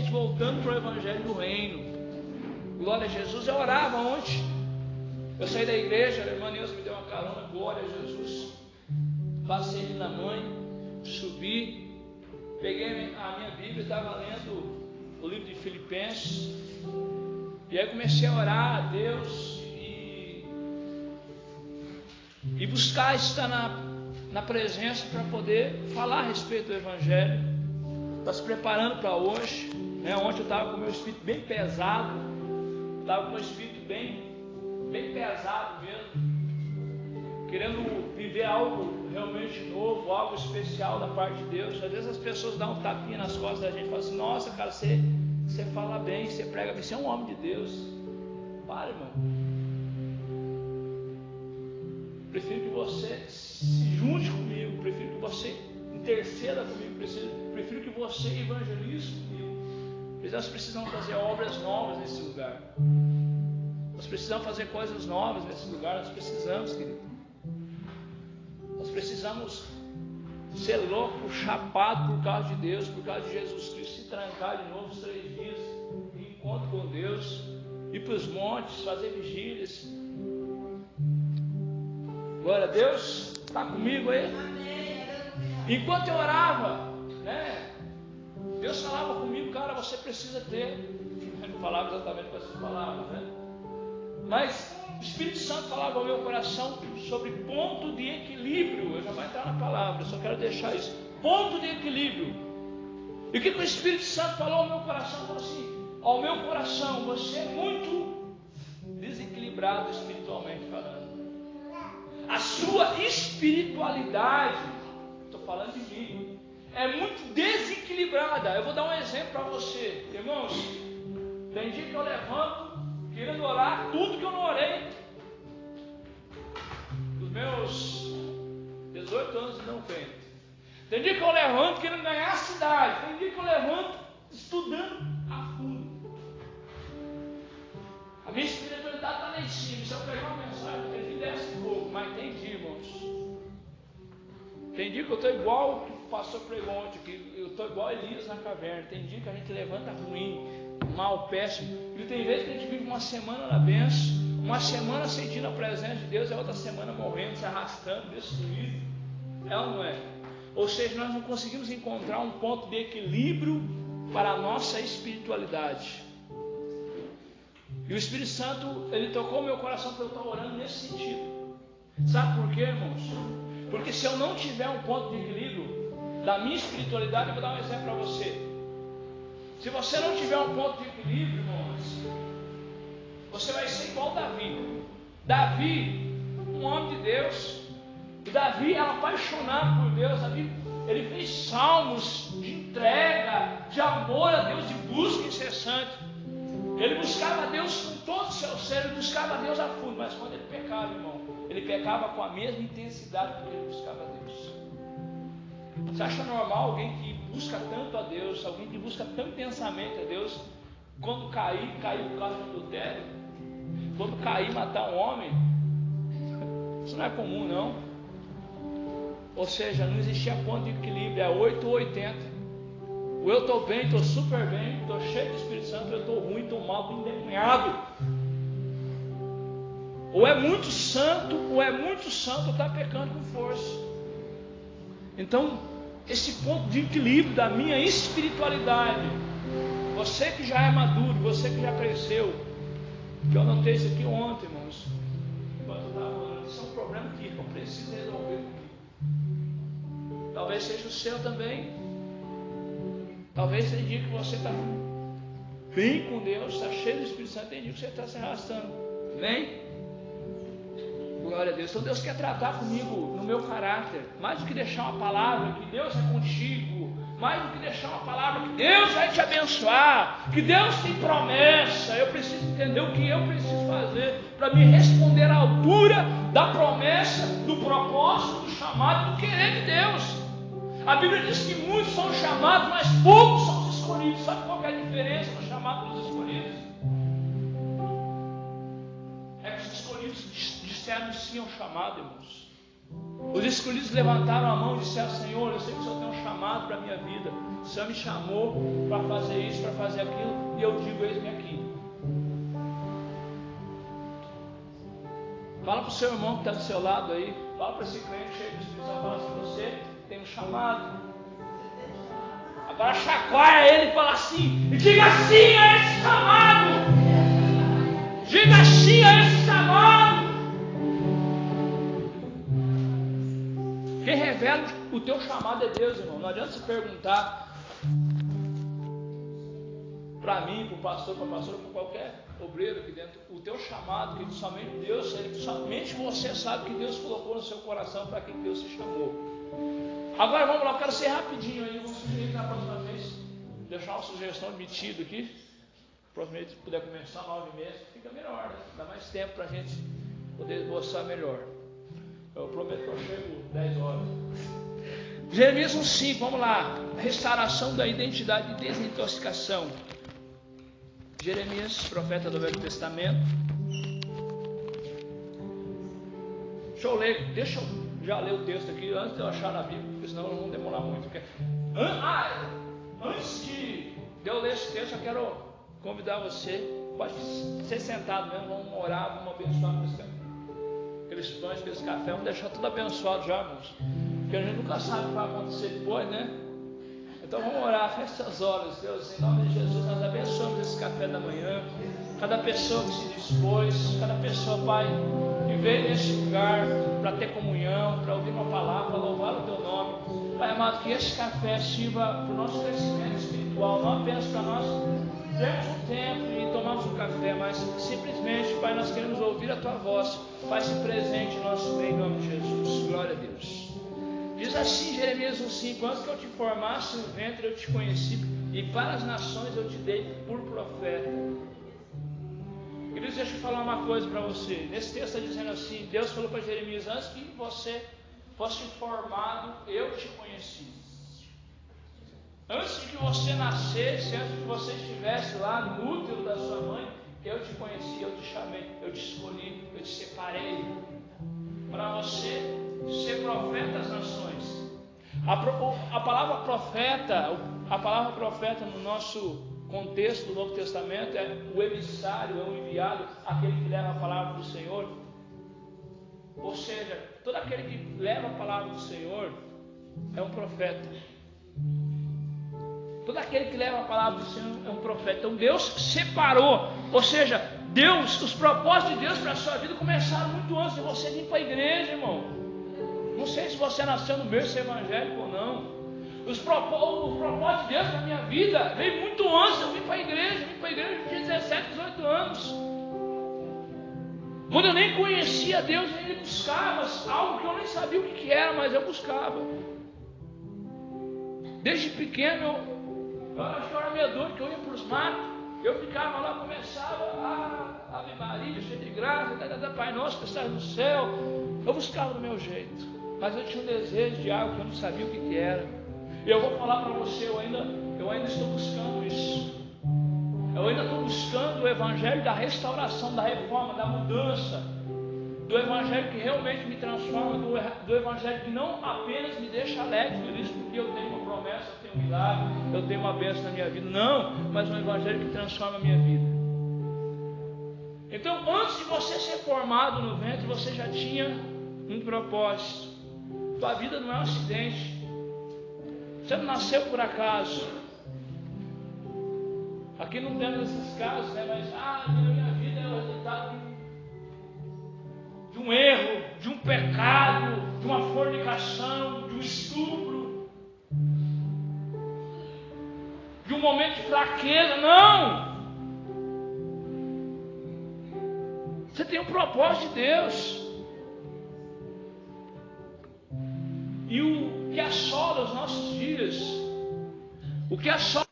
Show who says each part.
Speaker 1: voltando para o Evangelho do Reino. Glória a Jesus. Eu orava ontem. Eu saí da igreja, a irmã Neuza me deu uma carona, glória a Jesus. Passei ali na mãe, subi, peguei a minha Bíblia, estava lendo o livro de Filipenses. E aí comecei a orar a Deus e buscar estar na presença para poder falar a respeito do Evangelho. Está se preparando para hoje, né? Ontem eu estava com o meu espírito bem pesado, estava com o espírito bem pesado mesmo, querendo viver algo realmente novo, algo especial da parte de Deus. Às vezes as pessoas dão um tapinha nas costas da gente e falam assim: nossa, cara, você fala bem, você prega bem, você é um homem de Deus. Para, irmão. Prefiro que você se junte comigo, prefiro que você interceda comigo, prefiro que você evangelize comigo. Nós precisamos fazer obras novas nesse lugar. Nós precisamos fazer coisas novas nesse lugar. Nós precisamos, querido. Nós precisamos ser louco, chapado por causa de Deus, por causa de Jesus Cristo, se trancar de novo os 3 dias de encontro com Deus, ir para os montes, fazer vigílias. Glória a Deus. Está comigo aí? Enquanto eu orava, né, Deus falava comigo: cara, você precisa ter. Eu não falava exatamente com essas palavras, né? Mas o Espírito Santo falava ao meu coração sobre ponto de equilíbrio. Eu já vou entrar na palavra, eu só quero deixar isso. Ponto de equilíbrio. E o que o Espírito Santo falou ao meu coração? Falou assim: ao meu coração, você é muito desequilibrado espiritualmente falando. A sua espiritualidade, estou falando de mim, é muito desequilibrada. Eu vou dar um exemplo para você, irmãos. Tem dia que eu levanto querendo orar tudo que eu não orei dos meus 18 anos de não crente. Tem dia que eu levanto querendo ganhar a cidade. Tem dia que eu levanto estudando a fundo. A minha espiritualidade está lá em cima. Se eu pegar uma mensagem, tem dia que desce um pouco, mas tem dia, irmãos. Tem dia que eu estou igual o que o pastor pregou ontem, que eu estou igual Elias na caverna. Tem dia que a gente levanta ruim, mal, péssimo. E tem vezes que a gente vive uma semana na bênção, uma semana sentindo a presença de Deus, e a outra semana morrendo, se arrastando, destruído. É ou não é? Ou seja, nós não conseguimos encontrar um ponto de equilíbrio para a nossa espiritualidade. E o Espírito Santo, ele tocou meu coração para eu estar orando nesse sentido. Sabe por quê, irmãos? Porque se eu não tiver um ponto de equilíbrio da minha espiritualidade, eu vou dar um exemplo para você. Se você não tiver um ponto de equilíbrio, irmãos, você vai ser igual Davi. Davi, um homem de Deus. E Davi era apaixonado por Deus. Davi, ele fez salmos de entrega, de amor a Deus, de busca incessante. Ele buscava a Deus com todo o seu ser, ele buscava a Deus a fundo. Mas quando ele pecava, irmão, ele pecava com a mesma intensidade que ele buscava a Deus. Você acha normal alguém que busca tanto a Deus, alguém que busca tão intensamente a Deus, quando cair por causa do adultério, quando cair matar um homem? Isso não é comum, não. Ou seja, não existia ponto de equilíbrio, é 8 ou 80. Ou eu estou bem, estou super bem, estou cheio do Espírito Santo, ou eu estou ruim, estou mal, estou endemoniado. Ou é muito santo, ou está pecando com força. Então, esse ponto de equilíbrio da minha espiritualidade, você que já é maduro, você que já cresceu, que eu notei isso aqui ontem, irmãos, enquanto eu estava falando, isso é um problema que eu preciso resolver comigo. Talvez seja o seu também. Talvez seja dia que você está bem com Deus, está cheio do Espírito Santo, tem dia que você está se arrastando. Amém? Glória a Deus. Então Deus quer tratar comigo no meu caráter, mais do que deixar uma palavra que Deus é contigo, mais do que deixar uma palavra que Deus vai te abençoar, que Deus tem promessa. Eu preciso entender o que eu preciso fazer para me responder à altura da promessa, do propósito, do chamado, do querer de Deus. A Bíblia diz que muitos são chamados, mas poucos são os escolhidos. Sabe qual é a diferença do chamado dos escolhidos? É que os escolhidos disseram sim ao chamado, irmãos. Os escolhidos levantaram a mão e disseram: Senhor, eu sei que o Senhor tem um chamado para a minha vida. O Senhor me chamou para fazer isso, para fazer fazer aquilo, e eu digo, eis-me aqui. Fala para o seu irmão que está do seu lado aí, fala para esse crente cheio do Espírito Santo, fala assim, você tem um chamado. Agora chacoalha ele e fala assim, e diga sim a esse chamado. Diga sim a esse chamado. Quem revela o teu chamado é Deus, irmão. Não adianta você perguntar para mim, para o pastor, para a pastora, para qualquer obreiro aqui dentro, o teu chamado, que somente Deus, somente você sabe que Deus colocou no seu coração para quem Deus se chamou. Agora vamos lá, eu quero ser rapidinho aí, vou sugerir que na próxima vez, deixar uma sugestão metida aqui, provavelmente se puder começar 9h30, fica melhor, né? Dá mais tempo para a gente poder esboçar melhor. Eu prometo que eu chego 10 horas. Jeremias 1:5, vamos lá, restauração da identidade e desintoxicação. Jeremias, profeta do Velho Testamento. Deixa eu já ler o texto aqui antes de eu achar na Bíblia, porque senão não vamos demorar muito. Antes de eu ler esse texto, eu quero convidar você, pode ser sentado mesmo, vamos orar, vamos abençoar aqueles pães, aqueles cafés, vamos deixar tudo abençoado já, irmãos, porque a gente nunca sabe o que vai acontecer depois, né? Então vamos orar, feche suas olhos, Deus, em nome de Jesus, nós abençoamos esse café da manhã, cada pessoa que se dispôs, cada pessoa, Pai, que veio neste lugar para ter comunhão, para ouvir uma palavra, para louvar o Teu nome. Pai amado, que esse café sirva para o nosso crescimento espiritual, não apenas para nós termos um tempo e tomarmos um café, mas simplesmente, Pai, nós queremos ouvir a Tua voz. Faz-se presente em nosso meio, em nome de Jesus. Glória a Deus. Diz assim Jeremias 1:5, antes que eu te formasse no ventre eu te conheci, e para as nações eu te dei por profeta. Queridos, deixa eu falar uma coisa para você. Nesse texto está dizendo assim, Deus falou para Jeremias, antes que você fosse formado, eu te conheci. Antes de que você nascesse, antes de que você estivesse lá no útero da sua mãe, eu te conheci, eu te chamei, eu te escolhi, eu te separei para você ser profeta às nações. A palavra profeta no nosso contexto do Novo Testamento é o emissário, é o enviado, aquele que leva a palavra do Senhor. Ou seja, todo aquele que leva a palavra do Senhor é um profeta. Todo aquele que leva a palavra do Senhor é um profeta. Então Deus separou, ou seja, os propósitos de Deus para a sua vida começaram muito antes de você vir para a igreja, irmão. Não sei se você nasceu no berço evangélico ou não. Os propósitos de Deus na minha vida veio muito antes. Eu vim para a igreja, eu tinha 17, 18 anos. Quando eu nem conhecia Deus, eu ainda buscava algo que eu nem sabia o que era, mas eu buscava. Desde pequeno, eu acho que eu era meio doido, que eu ia para os matos, eu ficava lá, começava a Ave Maria, cheio de graça, Pai Nosso que estás no céu. Eu buscava do meu jeito, mas eu tinha um desejo de algo que eu não sabia o que era. E eu vou falar para você, eu ainda estou buscando isso. Eu ainda estou buscando o evangelho da restauração, da reforma, da mudança, do evangelho que realmente me transforma, do evangelho que não apenas me deixa alegre, feliz, porque eu tenho uma promessa, eu tenho um milagre, eu tenho uma bênção na minha vida. Não, mas um evangelho que transforma a minha vida. Então, antes de você ser formado no ventre, você já tinha um propósito. Tua vida não é um acidente. Você não nasceu por acaso. Aqui não temos esses casos, né? Mas minha vida é o resultado de um erro, de um pecado, de uma fornicação, de um estupro, de um momento de fraqueza. Não! Você tem um propósito de Deus. E o que assola os nossos dias, o que assola